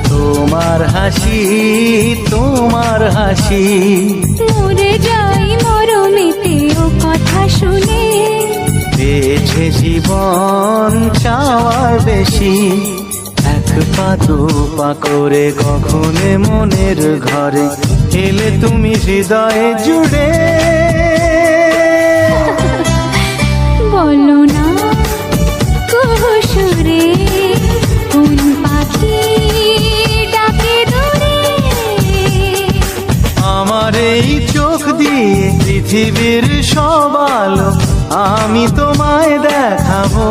তোমার হাসি, তোমার হাসি। মরে যাই মরমিতে ও কথা শুনে, পেয়েছে জীবন চাওয়ার বেশি। এক পা দু পা করে কখনে মনের ঘরে এলে তুমি হৃদয়ে জুড়ে। বলো না কুহুসুরে কোন পাখি ডাকে দূরে। আমার এই চোখ দিয়ে পৃথিবীর সব আলো আমি তোমায় দেখাবো।